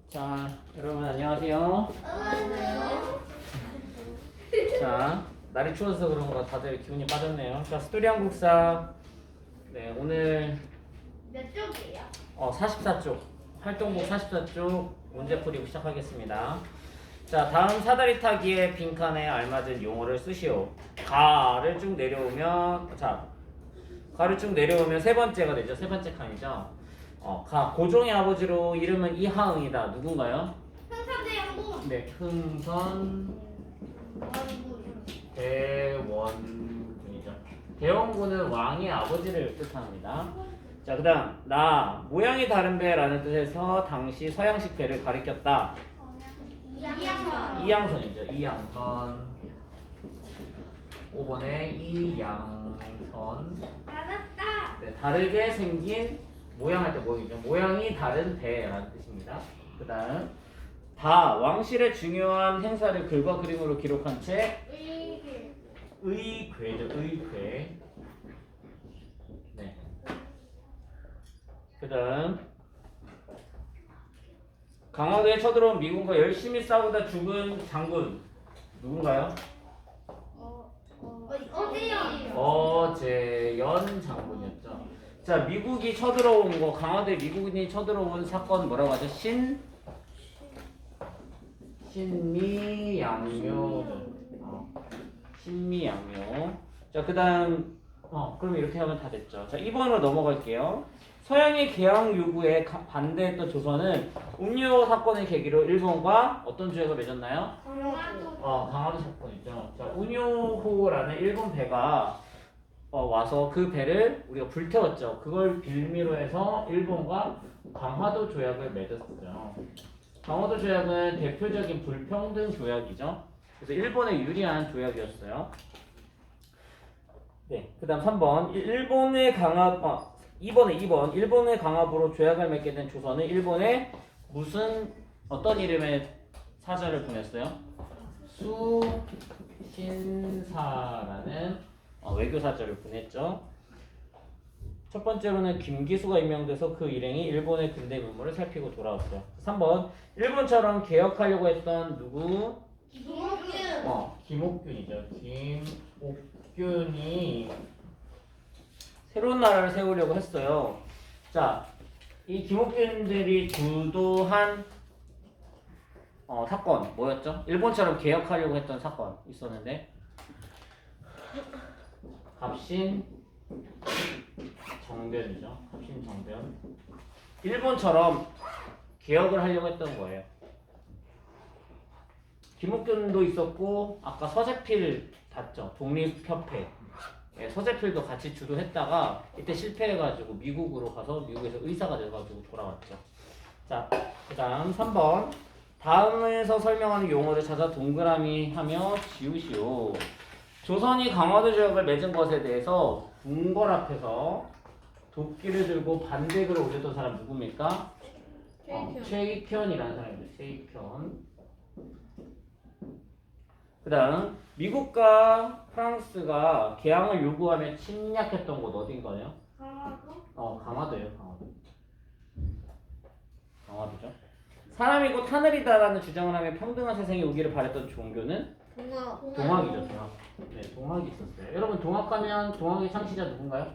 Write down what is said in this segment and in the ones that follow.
자, 여러분 안녕하세요. 자, 날이 추워서 그런가 다들 기분이 빠졌네요. 자, 스토리 한국사. 네, 오늘 몇 쪽이에요? 44쪽. 활동복 44쪽 문제 풀이고 시작하겠습니다. 자, 다음 사다리 타기의 빈칸에 알맞은 용어를 쓰시오. 가를 쭉 내려오면 가를 쭉 내려오면 세 번째가 되죠. 세 번째 칸이죠. 고종의 아버지로 이름은 이하응이다. 누군가요? 흥선대원군. 네, 흥선 대원군이죠. 대원군은 왕의 아버지를 뜻합니다. 자, 그 다음 모양이 다른 배라는 뜻에서 당시 서양식 배를 가리켰다. 이양선. 이양선이죠. 이양선. 5번에 이양선. 알았다. 네, 다르게 생긴 모양할 때 모양이죠. 모양이 다른 배라는 뜻입니다. 그 다음 왕실의 중요한 행사를 글과 그림으로 기록한 책 의궤죠. 의궤. 네. 그 다음 강화도에 쳐들어온 미군과 열심히 싸우다 죽은 장군 누군가요? 어제요. 어제연 장군이었죠. 자, 미국이 쳐들어온 거, 강화도에 미국인이 쳐들어온 사건 뭐라고 하죠? 신미양묘. 신미양묘. 자, 그 다음, 그럼 이렇게 하면 다 됐죠. 자, 2번으로 넘어갈게요. 서양의 개항 요구에 반대했던 조선은 음료 사건을 계기로 일본과 어떤 조약을 맺었나요? 강화도 사건이죠. 자, 운요호라는 일본 배가 와서 그 배를 우리가 불태웠죠. 그걸 빌미로 해서 일본과 강화도 조약을 맺었죠. 강화도 조약은 대표적인 불평등 조약이죠. 그래서 일본에 유리한 조약이었어요. 네, 그 다음 3번 2번 일본의 강압으로 조약을 맺게 된 조선은 일본에 어떤 이름의 사절을 보냈어요? 수신사라는 외교 사절을 보냈죠. 첫 번째로는 김기수가 임명돼서 그 일행이 일본의 근대 문물을 살피고 돌아왔어요. 3번 일본처럼 개혁하려고 했던 누구? 김옥균이죠. 김옥균이 새로운 나라를 세우려고 했어요. 자, 이 김옥균들이 주도한 사건 뭐였죠? 일본처럼 개혁하려고 했던 사건 있었는데 갑신정변이죠. 갑신정변. 일본처럼 개혁을 하려고 했던 거예요. 김옥균도 있었고 아까 서재필 봤죠? 독립협회. 서재필도 같이 주도했다가 이때 실패해가지고 미국으로 가서 미국에서 의사가 돼가지고 돌아왔죠. 자, 그 다음 3번 다음에서 설명하는 용어를 찾아 동그라미 하며 지우시오. 조선이 강화도 조약을 맺은 것에 대해서 궁궐 앞에서 도끼를 들고 반대글을 올렸던 사람 누굽니까? 최익현이라는 사람입니다. 최익현. 그 다음 미국과 프랑스가 개항을 요구하며 침략했던 곳 어딘가요? 강화도예요. 강화도죠. 사람이 곧 하늘이다라는 주장을 하며 평등한 세상이 오기를 바랬던 종교는? 동학이죠. 동학. 네, 동학이 있었어요. 여러분 동학하면 동학의 창시자 누군가요?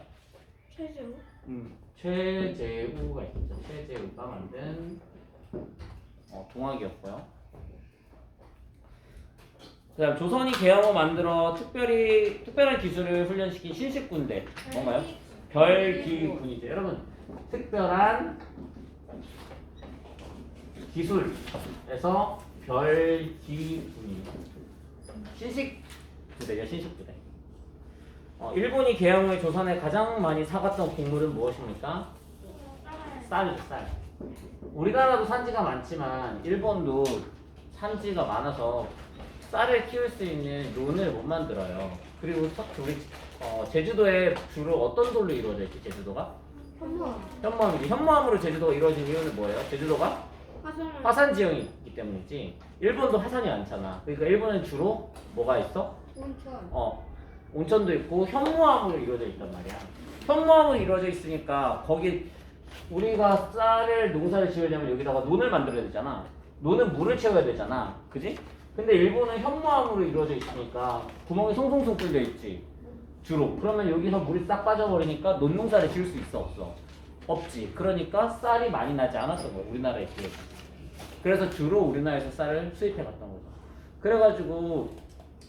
최재우가 있었죠. 최재우가 만든 동학이었고요. 그다음 조선이 개항을 만들어 특별한 기술을 훈련시킨 신식군대 뭔가요? 별기군이죠. 여러분 특별한 기술에서 별기군입니다. 신식부대죠. 신식부대. 일본이 개항 후에 조선에 가장 많이 사갔던 곡물은 무엇입니까? 쌀이죠. 쌀. 우리나라도 산지가 많지만 일본도 산지가 많아서 쌀을 키울 수 있는 논을 못 만들어요. 그리고 우리 제주도에 주로 어떤 돌로 이루어져 있지? 제주도가? 현무암이지. 현무암으로 제주도가 이루어진 이유는 뭐예요? 제주도가 화산 지형이기 때문이지. 일본도 화산이 많잖아. 그러니까 일본은 주로 뭐가 있어? 온천도 있고 현무암으로 이루어져 있단 말이야. 현무암으로 이루어져 있으니까 거기 우리가 쌀을 농사를 지으려면 여기다가 논을 만들어야 되잖아. 논은 물을 채워야 되잖아. 그지? 근데 일본은 현무암으로 이루어져 있으니까 구멍이 송송송 뚫려 있지. 주로. 그러면 여기서 물이 싹 빠져버리니까 논농사를 지을 수 있어 없어? 없지. 그러니까 쌀이 많이 나지 않았던 거야. 우리나라에 비해. 그래서 주로 우리나라에서 쌀을 수입해 갔던 거죠. 그래가지고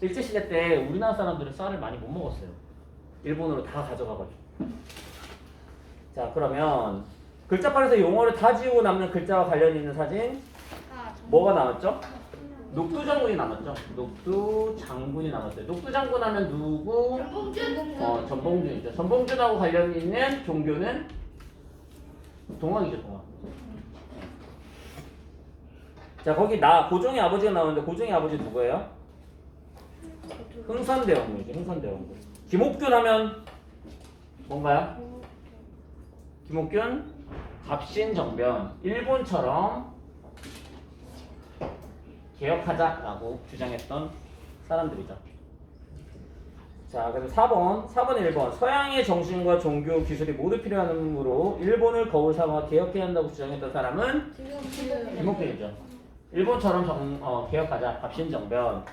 일제시대 때 우리나라 사람들은 쌀을 많이 못 먹었어요. 일본으로 다 가져가가지고. 자, 그러면 글자판에서 용어를 다 지우고 남는 글자와 관련 있는 사진 뭐가 남았죠? 녹두장군이 남았죠. 녹두장군이 남았어요. 녹두장군 하면 누구? 전봉준. 전봉준이죠. 전봉준하고 관련 있는 종교는 동학이죠, 동학. 자, 거기 고종의 아버지가 나오는데 고종의 아버지 누구예요? 흥선대원군이죠. 흥선대원군. 김옥균 하면 뭔가요? 김옥균 갑신정변. 일본처럼 개혁하자라고 주장했던 사람들이죠. 자, 그래서 4번 1번. 서양의 정신과 종교, 기술이 모두 필요하므로 일본을 거울 삼아 개혁해야 한다고 주장했던 사람은 김옥균이죠. 일본처럼 개혁하자. 갑신정변.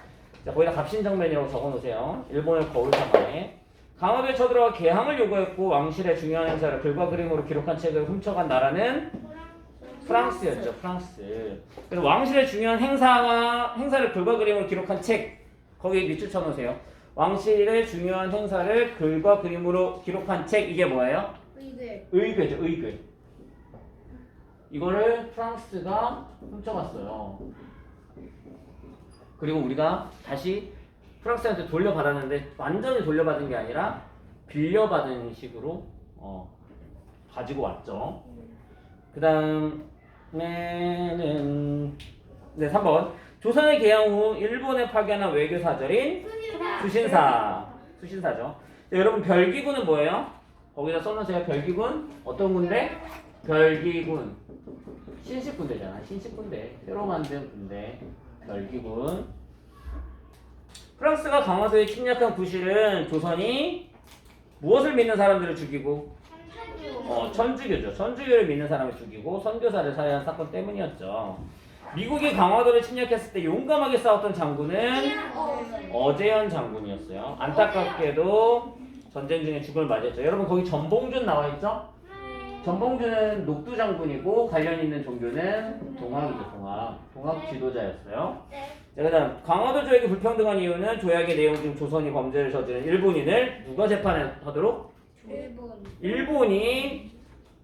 자, 거기다 갑신정변이라고 적어놓으세요. 일본을 거울 삼아에. 강화도에 쳐들어가 개항을 요구했고 왕실의 중요한 행사를 글과 그림으로 기록한 책을 훔쳐간 나라는 프랑스였죠. 프랑스. 그래서 왕실의 중요한 행사를 글과 그림으로 기록한 책 거기 밑줄 쳐놓으세요. 왕실의 중요한 행사를 글과 그림으로 기록한 책 이게 뭐예요? 의궤죠. 의궤. 이거를 프랑스가 훔쳐갔어요. 그리고 우리가 다시 프랑스한테 돌려받았는데 완전히 돌려받은 게 아니라 빌려받은 식으로 가지고 왔죠. 그 다음에는 3번. 조선의 개항 후 일본에 파견한 외교사절인 수신사죠. 자, 여러분 별기군은 뭐예요? 거기다 써놓으세요. 별기군 어떤 군대? 별기군 신식군대잖아. 신식군대 새로 만든 군대 별기군. 프랑스가 강화도에 침략한 구실은 조선이 무엇을 믿는 사람들을 죽이고 천주교죠. 천주교를 믿는 사람을 죽이고 선교사를 살해한 사건 때문이었죠. 미국이 강화도를 침략했을 때 용감하게 싸웠던 장군은 어제현 장군이었어요. 안타깝게도 전쟁 중에 죽음을 맞이했죠. 여러분 거기 전봉준 나와있죠? 전봉준은 녹두 장군이고 관련 있는 종교는 동학이죠. 동학 지도자였어요. 자, 그다음 강화도 조약이 불평등한 이유는 조약의 내용 중 조선이 범죄를 저지른 일본인을 누가 재판하도록? 일본이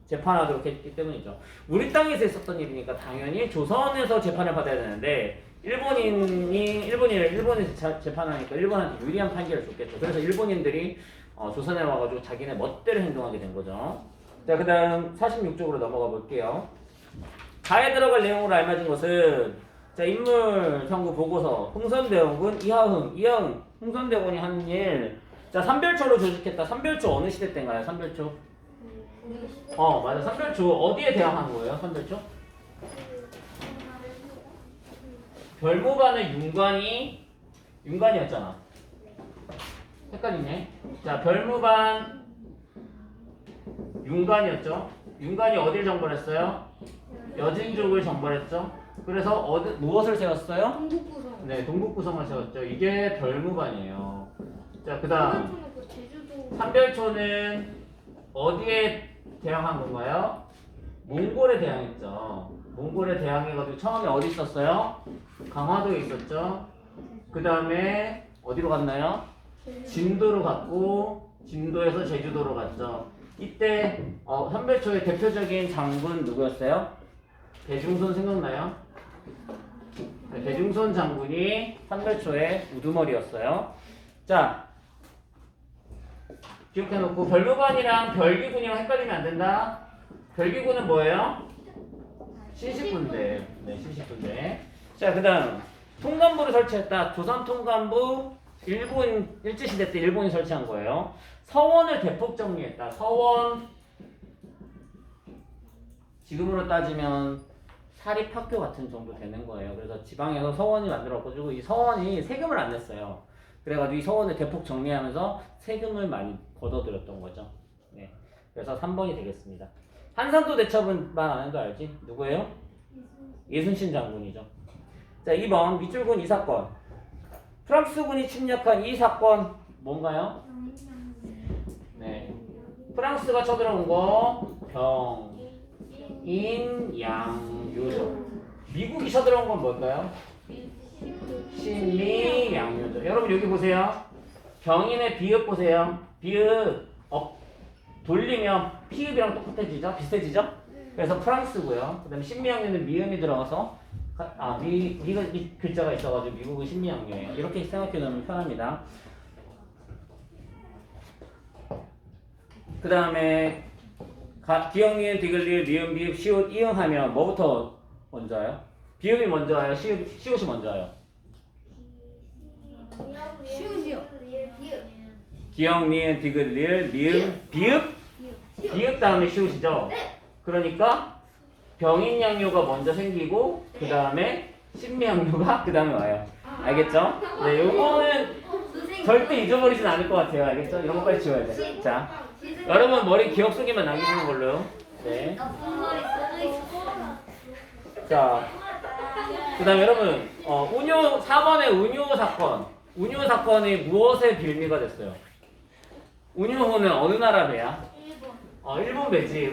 재판하도록 했기 때문이죠. 우리 땅에서 있었던 일이니까 당연히 조선에서 재판을 받아야 되는데 일본에서 재판하니까 일본한테 유리한 판결을 줬겠죠. 그래서 일본인들이 조선에 와가지고 자기네 멋대로 행동하게 된 거죠. 자, 그 다음 46쪽으로 넘어가 볼게요. 가에 들어갈 내용으로 알맞은 것은 자, 인물 선구 보고서 흥선대원군 이하흥 흥선대원이 한 일. 자, 삼별초로 조직했다. 삼별초 어느 시대 때인가요? 삼별초? 맞아. 삼별초 어디에 대항한 거예요? 삼별초? 별무반의 윤관이었잖아. 헷갈리네. 자, 별무반 윤관이었죠. 윤관이 어딜 정벌했어요? 여진족을 정벌했죠. 그래서 무엇을 세웠어요? 동북구성. 네, 동북구성을 세웠죠. 이게 별무반이에요. 자, 그 다음 삼별초는 어디에 대항한 건가요? 몽골에 대항했죠. 몽골에 대항해가지고 처음에 어디 있었어요? 강화도에 있었죠. 그 다음에 어디로 갔나요? 진도로 갔고 진도에서 제주도로 갔죠. 이때 삼별초의 대표적인 장군 누구였어요? 대중손 생각나요? 네, 대중손 장군이 삼별초의 우두머리였어요. 자, 기억해놓고 별무반이랑 별기군이랑 헷갈리면 안 된다. 별기군은 뭐예요? 신식군대. 네, 신식군대. 자, 그 다음 통감부를 설치했다. 조선 통감부 일제시대 때 일본이 설치한 거예요. 서원을 대폭 정리했다. 서원 지금으로 따지면 사립학교 같은 정도 되는 거예요. 그래서 지방에서 서원이 만들어가지고 이 서원이 세금을 안 냈어요. 그래가지고 이 서원을 대폭 정리하면서 세금을 많이 걷어들였던 거죠. 네. 그래서 3번이 되겠습니다. 한산도 대첩은 말 안 해도 알지? 누구예요? 이순신 장군이죠. 자, 2번 밑줄근 이 사건. 프랑스군이 침략한 이 사건 뭔가요? 네. 프랑스가 쳐들어온 거 병인양요죠. 미국이 쳐들어온 건 뭘까요? 신미양요죠. 여러분 여기 보세요. 병인의 비읍 보세요. 비읍 돌리면 피읍이랑 똑같아지죠? 비슷해지죠? 그래서 프랑스고요. 그 다음에 신미양요는 미음이 들어가서 미 글자가 있어가지고 미국은 신미양요예요. 이렇게 생각해 놓으면 편합니다. 그 다음에 기역, 니은, 디귿, 리을, 미음, 비읍, 시옷, 이응 하면 뭐부터 먼저 와요? 비읍이 먼저 와요? 시옷이 먼저 와요? 시우시오. 기역, 니은, 디귿, 리을, 미음, 비읍? 비읍 다음에 시옷이죠? 그러니까 병인양요가 먼저 생기고 그 다음에 신미양요가 그 다음에 와요. 알겠죠? 네, 요거는 절대 잊어버리진 않을 것 같아요. 알겠죠? 이런 거 빨리 지워야 돼. 자, 여러분 머리 기억 속에만 남기시는 걸로요. 네. 자, 그 다음에 여러분 4번의 운요 사건. 운요 사건이 무엇의 빌미가 됐어요? 운요호는 어느 나라 배야? 일본 배지.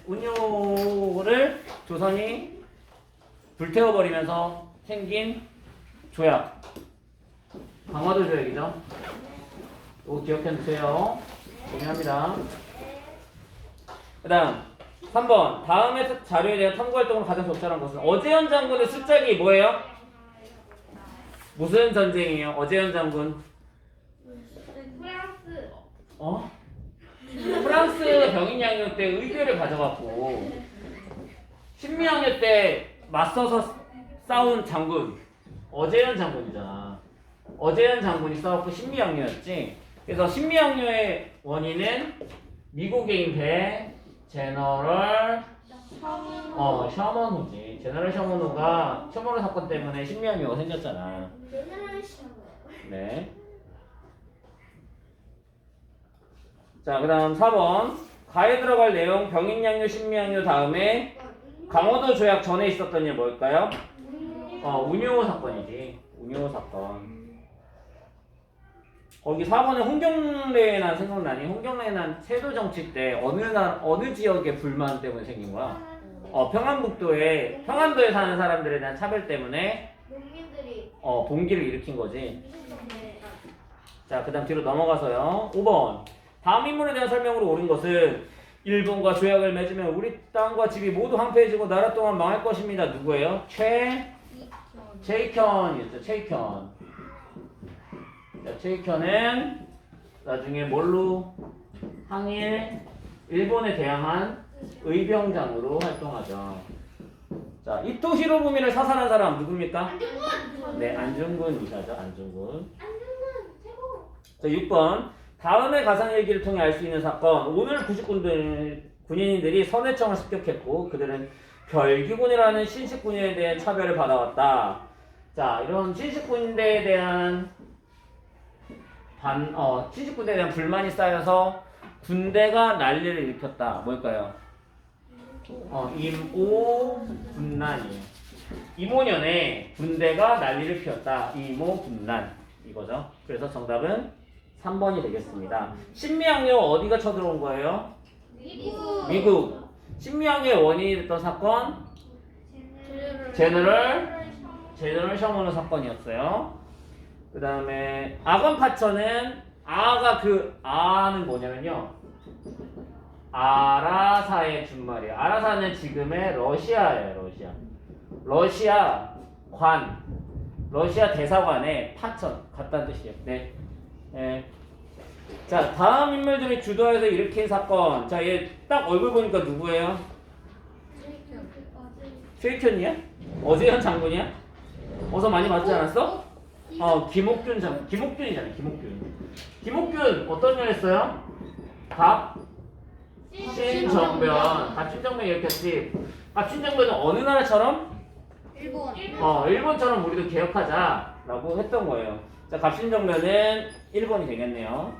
운요를 조선이 불태워버리면서 생긴 조약. 강화도 조약이죠. 이거 기억해두세요. 중요합니다. 그 다음 3번 다음의 자료에 대한 탐구활동으로 가장 적절한 것은 오재현 장군의 숫자기 뭐예요? 무슨 전쟁이에요? 오재현 장군 프랑스 병인양요 때 의교를 가져갔고 신미양요 때 맞서서 싸운 장군 오재현 장군이잖아. 오재현 장군이 싸웠고 신미양요였지. 그래서 신미양요의 원인은 미국인 배 제너럴 셔먼호지. 제너럴 셔먼호가 셔먼호 사건 때문에 신미양요가 생겼잖아. 네. 자, 그 다음 4번 가에 들어갈 내용 병인양요 신미양요 다음에 강화도 조약 전에 있었던 일 뭘까요? 운요 사건이지. 운요 사건. 거기 4번에 홍경래의 난 생각나니? 홍경래의 난 세도 정치 때 어느 지역의 불만 때문에 생긴 거야? 평안도에 사는 사람들에 대한 차별 때문에 봉기를 일으킨 거지. 자, 그 다음 뒤로 넘어가서요. 5번 다음 인물에 대한 설명으로 옳은 것은 일본과 조약을 맺으면 우리 땅과 집이 모두 황폐해지고 나라 또한 망할 것입니다. 누구예요? 최익현이었죠. 최익현. 자, 최익현은 나중에 뭘로 일본에 대항한 의병장으로 활동하죠. 자, 이토 히로부미를 사살한 사람 누굽니까? 네, 안중근 의사죠. 안중근. 자, 6번 다음의 가상일기를 통해 알 수 있는 사건. 오늘 99군인들이 선해청을 습격했고 그들은 별기군이라는 신식군인에 대한 차별을 받아왔다. 자, 이런 신식군대에 대한 신식군대에 대한 불만이 쌓여서 군대가 난리를 일으켰다. 뭘까요? 임오군난이에요. 임오년에 군대가 난리를 피웠다. 임오군난 이거죠. 그래서 정답은 3번이 되겠습니다. 신미양요 어디가 쳐들어온 거예요? 미국. 신미양요의 원인이 됐던 사건 제너럴 셔먼호 사건이었어요. 그 다음에 아건파천은 아는 뭐냐면요 아라사의 준말이에요. 아라사는 지금의 러시아예요. 러시아 대사관의 파천 같다는 뜻이에요. 네. 네. 자, 다음 인물들이 주도해서 일으킨 사건. 자, 얘 딱 얼굴 보니까 누구예요? 최익현이야? 오재현 장군이야? 어서 많이 봤지 않았어? 김옥균이잖아. 김옥균 어떤 일 했어요? 갑신정변 일으켰지. 갑신정변은 어느 나라처럼? 일본처럼 우리도 개혁하자라고 했던 거예요. 자, 갑신정변은 1번이 되겠네요.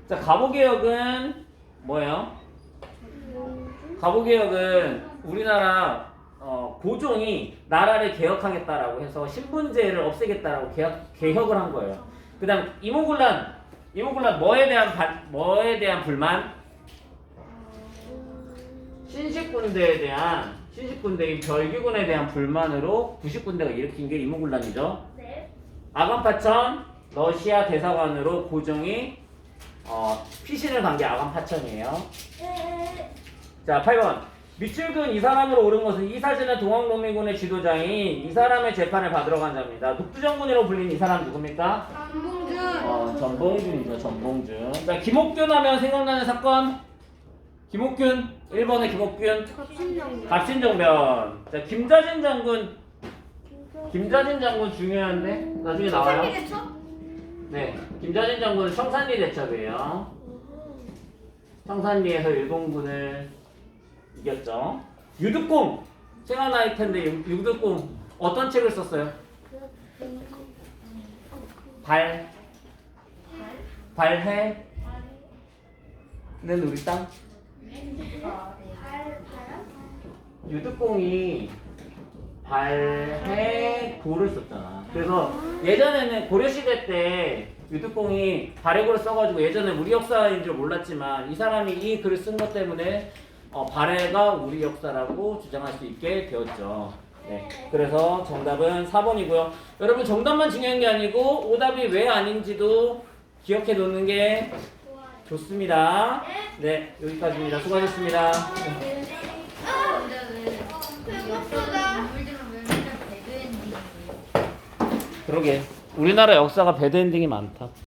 자, 갑오개혁은 뭐예요? 가보개혁은 우리나라 고종이 나라를 개혁하겠다라고 해서 신분제를 없애겠다라고 개혁을 한 거예요. 그다음 이모군란 뭐에 대한 불만? 신식군대인 별기군에 대한 불만으로 90군대가 일으킨 게 이모군란이죠. 네. 아간파천 러시아 대사관으로 고종이 피신을 간 게 아간파천이에요. 자, 8번. 미출근 이사람으로 오른 것은 이 사진은 동학농민군의 지도자인 이 사람의 재판을 받으러 간 자입니다. 독두정군이라고 불린 이 사람 누굽니까? 전봉준. 전봉준이죠. 전봉준. 자, 김옥균 하면 생각나는 사건. 김옥균 1번의 김옥균 갑신정변. 자, 김자진 장군 중요한데 나중에 나와요. 네, 김자진 장군은 청산리 대첩이에요. 청산리에서 일본군을 이겼죠. 유득공 생각날 텐데 유득공 어떤 책을 썼어요? 발해는 우리 땅. 유득공이 발해고를 썼잖아. 그래서 예전에는 고려시대 때 유득공이 발해고를 써가지고 예전에 우리 역사인 줄 몰랐지만 이 사람이 이 글을 쓴 것 때문에 발해가 우리 역사라고 주장할 수 있게 되었죠. 네, 그래서 정답은 4번이고요. 여러분 정답만 중요한 게 아니고 오답이 왜 아닌지도 기억해 놓는 게 좋습니다. 네, 여기까지입니다. 수고하셨습니다. 그러게 우리나라 역사가 배드 엔딩이 많다.